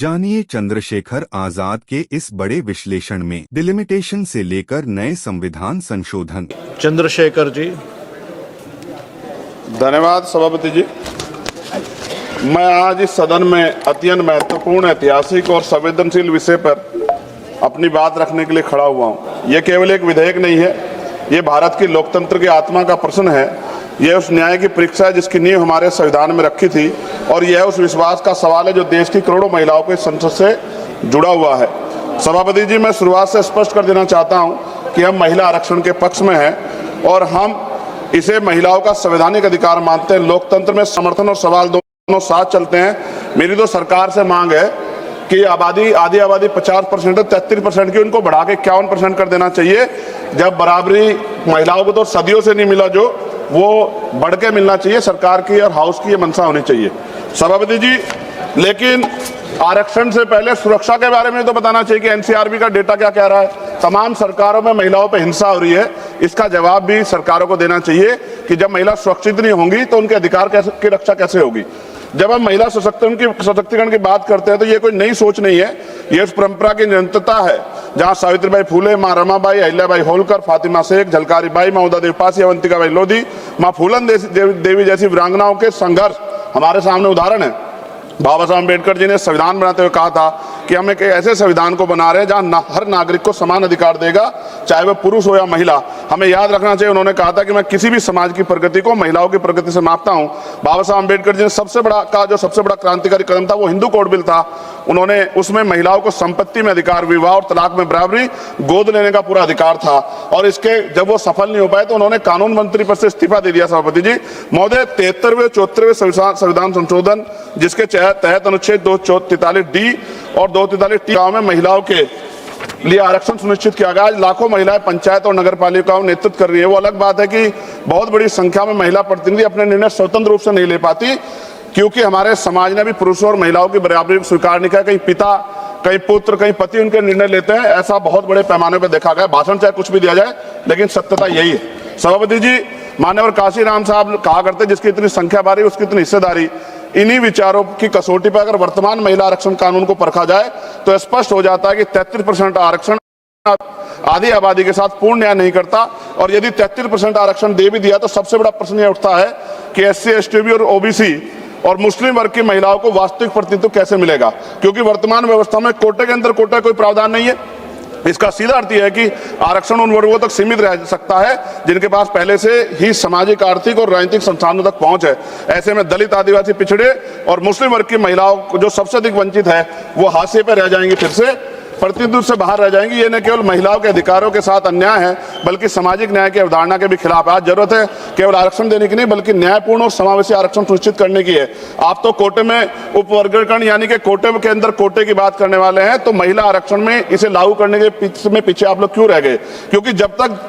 जानिए चंद्रशेखर आजाद के इस बड़े विश्लेषण में डिलिमिटेशन से लेकर नए संविधान संशोधन। चंद्रशेखर जी। धन्यवाद सभापति जी। मैं आज इस सदन में अत्यंत महत्वपूर्ण, ऐतिहासिक और संवेदनशील विषय पर अपनी बात रखने के लिए खड़ा हुआ हूँ। यह केवल एक विधेयक नहीं है, ये भारत की लोकतंत्र की आत्मा का प्रश्न है। यह उस न्याय की परीक्षा है जिसकी नींव हमारे संविधान में रखी थी, और यह उस विश्वास का सवाल है जो देश की करोड़ों महिलाओं के संसद से जुड़ा हुआ है। सभापति जी, मैं शुरुआत से स्पष्ट कर देना चाहता हूँ कि हम महिला आरक्षण के पक्ष में हैं और हम इसे महिलाओं का संवैधानिक अधिकार मानते हैं। लोकतंत्र में समर्थन और सवाल दोनों साथ चलते हैं। मेरी तो सरकार से मांग है कि आधी आबादी 50% है, 33% की उनको बढ़ा के 51% कर देना चाहिए। जब बराबरी महिलाओं को तो सदियों से नहीं मिला, जो वो बढ़ के मिलना चाहिए। सरकार की और हाउस की ये मंशा होनी चाहिए सभापति जी। लेकिन आरक्षण से पहले सुरक्षा के बारे में तो बताना चाहिए कि एनसीआरबी का डेटा क्या कह रहा है। तमाम सरकारों में महिलाओं पर हिंसा हो रही है, इसका जवाब भी सरकारों को देना चाहिए कि जब महिला सुरक्षित नहीं होंगी तो उनके अधिकार की रक्षा कैसे होगी। जब हम महिला सशक्तिकरण की बात करते हैं तो ये कोई नई सोच नहीं है, ये उस परंपरा की निरंतरता है जहां सावित्रीबाई फूले, मां रमाबाई, अहिल्याबाई होलकर, फातिमा शेख, झलकारी बाई, मां उदा देवी पासी, अवंतिकाबाई लोधी, मां फूलन देवी जैसी वीरांगनाओं के संघर्ष हमारे सामने उदाहरण है। बाबा साहब अम्बेडकर जी ने संविधान बनाते हुए कहा था कि हम एक ऐसे संविधान को बना रहे हैं जहां हर नागरिक को समान अधिकार देगा, चाहे वह पुरुष हो या महिला। हमें याद रखना चाहिए, उन्होंने कहा था कि मैं किसी भी समाज की प्रगति को महिलाओं की प्रगति से मापता हूं। बाबा साहब अम्बेडकर जी ने सबसे बड़ा क्रांतिकारी कदम था वो हिंदू कोड बिल था। उन्होंने उसमें महिलाओं को संपत्ति में अधिकार, विवाह और तलाक में बराबरी, गोद लेने का पूरा अधिकार था। और इसके जब वो सफल नहीं हो पाए तो उन्होंने कानून मंत्री पद से इस्तीफा दे दिया सभापति जी। महोदय, 73वें 74वें संविधान संशोधन जिसके तहत अनुच्छेद 243D और 243T गाँव में महिलाओं के लिए आरक्षण सुनिश्चित किया गया। आज लाखों महिलाएं पंचायत और नगर पालिकाओं नेतृत्व कर रही है। वो अलग बात है कि बहुत बड़ी संख्या में महिला प्रतिनिधि अपने निर्णय स्वतंत्र रूप से नहीं ले पाती, क्योंकि हमारे समाज ने भी पुरुषों और महिलाओं की बराबरी को स्वीकार नहीं किया। कहीं पिता, कहीं पुत्र, कहीं पति उनके निर्णय लेते हैं। ऐसा बहुत बड़े पैमाने पर देखा गया। भाषण चाहे कुछ भी दिया जाए, लेकिन सत्यता यही है सभापति जी। मान्यवर काशीराम साहब कहा करते, जिसकी इतनी संख्या बारी उसकी इतनी हिस्सेदारी। इन्हीं विचारों की कसौटी पर अगर वर्तमान महिला आरक्षण कानून को परखा जाए तो स्पष्ट हो जाता है कि 33% आरक्षण आधी आबादी के साथ पूर्ण न्याय नहीं करता। और यदि 33% आरक्षण दे भी दिया तो सबसे बड़ा प्रश्न यह उठता है कि SC, ST और OBC और मुस्लिम वर्ग की महिलाओं को वास्तविक प्रतिनिधित्व कैसे मिलेगा, क्योंकि वर्तमान व्यवस्था में कोटे के अंदर कोटे कोई प्रावधान नहीं है। इसका सीधा अर्थ यह है कि आरक्षण उन वर्गों तक सीमित रह सकता है जिनके पास पहले से ही सामाजिक, आर्थिक और राजनीतिक संसाधनों तक पहुंच है। ऐसे में दलित, आदिवासी, पिछड़े और मुस्लिम वर्ग की महिलाओं को जो सबसे अधिक वंचित है वो हाशिए पर रह जाएंगी, फिर से प्रतिनिधित्व से बाहर रह जाएंगी। ये न केवल महिलाओं के अधिकारों के साथ अन्याय है बल्कि सामाजिक न्याय की अवधारणा के भी खिलाफ है। आज जरूरत है केवल आरक्षण देने की नहीं बल्कि न्यायपूर्ण और समावेशी आरक्षण सुनिश्चित करने की है। आप तो कोटे में उपवर्गीकरण यानी कि कोटे के अंदर कोटे की बात करने वाले हैं, तो महिला आरक्षण में इसे लागू करने के पीछे आप लोग क्यों रह गए? क्योंकि जब तक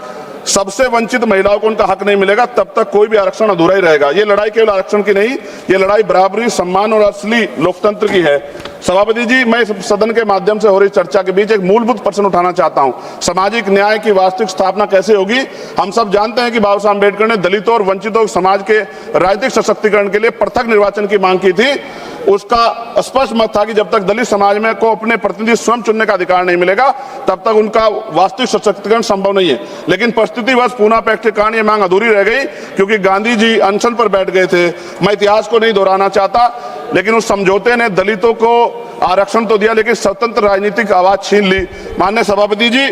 सबसे वंचित महिलाओं को उनका हक नहीं मिलेगा तब तक कोई भी आरक्षण अधूरा ही रहेगा। ये लड़ाई केवल आरक्षण की नहीं, ये लड़ाई बराबरी, सम्मान और असली लोकतंत्र की है। सभापति जी, मैं इस सदन के माध्यम से हो रही चर्चा के बीच एक मूलभूत प्रश्न उठाना चाहता हूं। सामाजिक न्याय की वास्तविक स्थापना कैसे होगी? हम सब जानते हैं कि बाबा साहब अम्बेडकर ने दलितों और वंचितों समाज के राजनीतिक सशक्तिकरण के लिए पृथक निर्वाचन की मांग की थी। उसका स्पष्ट मत था कि जब तक दलित समाज में को अपने प्रतिनिधि स्वयं चुनने का अधिकार नहीं मिलेगा तब तक उनका वास्तविक सशक्तिकरण संभव नहीं है। लेकिन परिस्थितिवश पूना पैक्ट के कारण ये मांग अधूरी रह गई, क्योंकि गांधी जी अनशन पर बैठ गए थे। मैं इतिहास को नहीं दोहराना चाहता, लेकिन उस समझौते ने दलितों को आरक्षण तो दिया लेकिन स्वतंत्र राजनीतिक आवाज छीन ली। माननीय सभापति जी,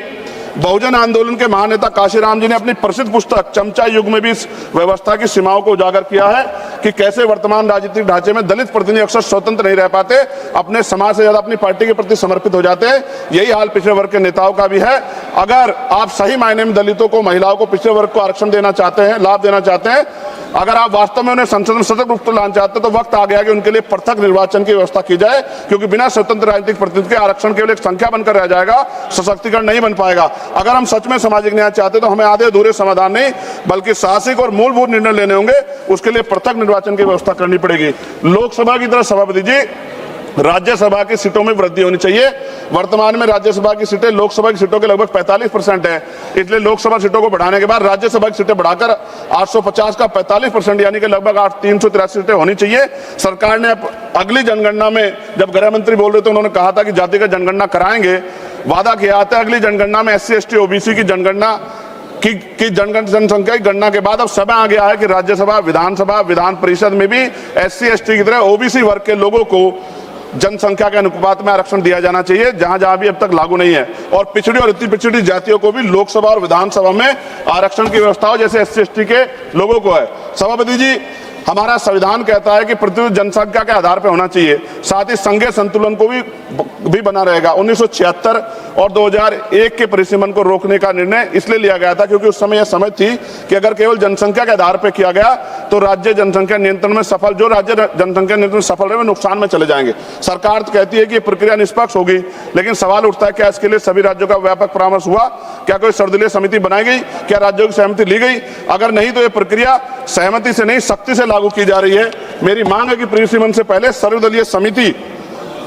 बहुजन आंदोलन के महानेता काशीराम जी ने अपनी प्रसिद्ध पुस्तक चमचा युग में भी इस व्यवस्था की सीमाओं को उजागर किया है कि कैसे वर्तमान राजनीतिक ढांचे में दलित प्रतिनिधि अक्सर स्वतंत्र नहीं रह पाते, अपने समाज से ज्यादा अपनी पार्टी के प्रति समर्पित हो जाते हैं। यही हाल पिछड़े वर्ग के नेताओं का भी है। अगर आप सही मायने में दलितों को, महिलाओं को, पिछड़े वर्ग को आरक्षण देना चाहते हैं, लाभ देना चाहते हैं, अगर आप वास्तव में उन्हें संसद में सतत रूप से लाना चाहते हैं तो वक्त आ गया कि उनके लिए पृथक निर्वाचन की व्यवस्था की जाए, क्योंकि बिना स्वतंत्र राजनीतिक प्रतिनिधित्व के आरक्षण केवल एक संख्या बनकर रह जाएगा, सशक्तिकरण नहीं बन पाएगा। अगर हम सच में सामाजिक न्याय चाहते हैं तो हमें आधे अधूरे समाधान नहीं बल्कि साहसिक और मूलभूत निर्णय लेने होंगे। उसके लिए पृथक निर्वाचन की व्यवस्था करनी पड़ेगी। लोकसभा की तरह सभापति जी, राज्यसभा की सीटों में वृद्धि होनी चाहिए। वर्तमान में राज्यसभा की सीटें लोकसभा की सीटों के लगभग 45% है, इसलिए लोकसभा सीटों को बढ़ाने के बाद राज्यसभा की सीटें बढ़ाकर 850 का 45% यानी कि लगभग 383 सीटें होनी चाहिए। सरकार ने अगली जनगणना में, जब गृह मंत्री बोल रहे थे उन्होंने कहा था कि जातिगत जनगणना कराएंगे, वादा किया था अगली जनगणना में SC ST OBC की जनगणना की जनसंख्या की गणना के बाद अब समय आ गया है कि राज्यसभा, विधानसभा, विधान परिषद में भी SC ST की तरह OBC वर्ग के लोगों को जनसंख्या के अनुपात में आरक्षण दिया जाना चाहिए, जहां जहां भी अब तक लागू नहीं है। और पिछड़ी और अति पिछड़ी जातियों को भी लोकसभा और विधानसभा में आरक्षण की व्यवस्था हो जैसे SC ST के लोगों को है। सभापति जी, हमारा संविधान कहता है कि प्रतिशत जनसंख्या के आधार पर होना चाहिए, साथ ही संघीय संतुलन को भी बना रहेगा। 1976 और 2001 के परिसीमन को रोकने का निर्णय इसलिए लिया गया था क्योंकि उस समय यह समझ थी कि अगर केवल जनसंख्या के आधार पर किया गया तो राज्य जनसंख्या नियंत्रण में सफल, जो राज्य जनसंख्या नियंत्रण में सफल रहे वो नुकसान में चले जाएंगे। सरकार तो कहती है कि प्रक्रिया निष्पक्ष होगी, लेकिन सवाल उठता है क्या इसके लिए सभी राज्यों का व्यापक परामर्श हुआ? क्या कोई सर्वदलीय समिति बनाई गई? क्या राज्यों की सहमति ली गई? अगर नहीं तो यह प्रक्रिया सहमति से नहीं, सख्ती से लागू की जा रही है। मेरी मांग है कि परिसीमन से पहले सर्वदलीय समिति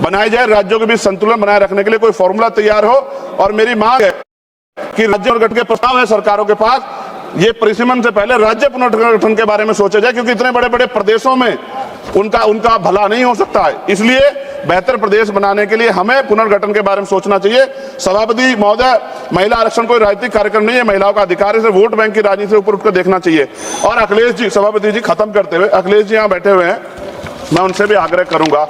बनाई जाए, राज्यों के बीच संतुलन बनाए रखने के लिए कोई फॉर्मूला तैयार हो। और मेरी मांग है कि राज्य पुनर्गठन के प्रस्ताव है सरकारों के पास, ये परिसीमन से पहले राज्य पुनर्गठन के बारे में सोचा जाए, क्योंकि इतने बड़े बड़े प्रदेशों में उनका भला नहीं हो सकता है। इसलिए बेहतर प्रदेश बनाने के लिए हमें पुनर्गठन के बारे में सोचना चाहिए। सभापति महोदय, महिला आरक्षण कोई राजनीतिक कार्यक्रम नहीं है, महिलाओं का अधिकार है, इसे वोट बैंक की राजनीति से ऊपर उठकर देखना चाहिए। और अखिलेश जी, सभापति जी खत्म करते हुए, अखिलेश जी यहाँ बैठे हुए हैं, मैं उनसे भी आग्रह करूंगा,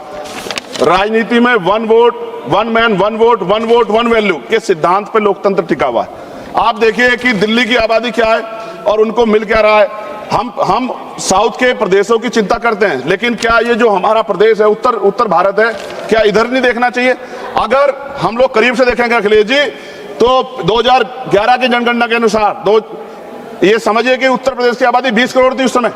राजनीति में one vote one man one vote one value के सिद्धांत पे लोकतंत्र टिका हुआ है। आप देखिए कि दिल्ली की आबादी क्या है और उनको मिल क्या रहा है। हम साउथ के प्रदेशों की चिंता करते हैं, लेकिन क्या ये जो हमारा प्रदेश है, उत्तर भारत है, क्या इधर नहीं देखना चाहिए? अगर हम लोग करीब से देखेंगे अखिलेश जी, तो 2011 की जनगणना के अनुसार ये समझिए कि उत्तर प्रदेश की आबादी 20 करोड़ थी उस समय,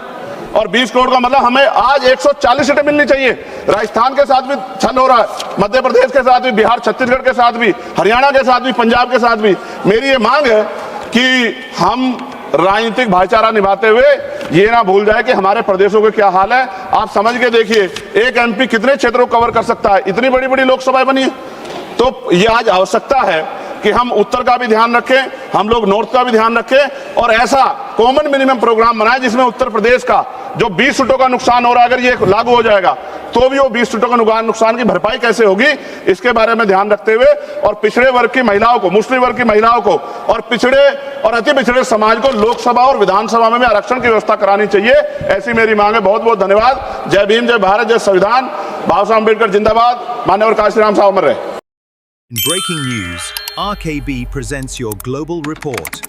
और 20 करोड़ का मतलब हमें आज 140 सीटें मिलनी चाहिए। राजस्थान के साथ भी छल हो रहा है, मध्य प्रदेश के साथ भी, बिहार छत्तीसगढ़ के साथ भी, हरियाणा के साथ भी, पंजाब के साथ भी। मेरी ये मांग है कि हम राजनीतिक भाईचारा निभाते हुए ये ना भूल जाए कि हमारे प्रदेशों के क्या हाल है। आप समझ के देखिए, एक MP कितने क्षेत्रों को कवर कर सकता है? इतनी बड़ी बड़ी लोकसभाएं बनी है। तो ये आज आवश्यकता है कि हम उत्तर का भी ध्यान रखें, हम लोग नॉर्थ का भी ध्यान रखें, और ऐसा कॉमन मिनिमम प्रोग्राम बनाए जिसमें उत्तर प्रदेश का जो 20 सीटों का नुकसान हो रहा है, अगर ये लागू हो जाएगा तो भी वो 20 सीटों का नुकसान की भरपाई कैसे होगी, इसके बारे में ध्यान रखते हुए, और पिछड़े वर्ग की महिलाओं को, मुस्लिम वर्ग की महिलाओं को, और पिछड़े और अति पिछड़े समाज को लोकसभा और विधानसभा में भी आरक्षण की व्यवस्था करानी चाहिए। ऐसी मेरी मांग है। बहुत बहुत धन्यवाद। जय भीम, जय भारत, जय संविधान। बाबा साहब अम्बेडकर जिंदाबाद। मान्यवर काशीराम साहब अमर रहे। In breaking news, RKB presents your global report.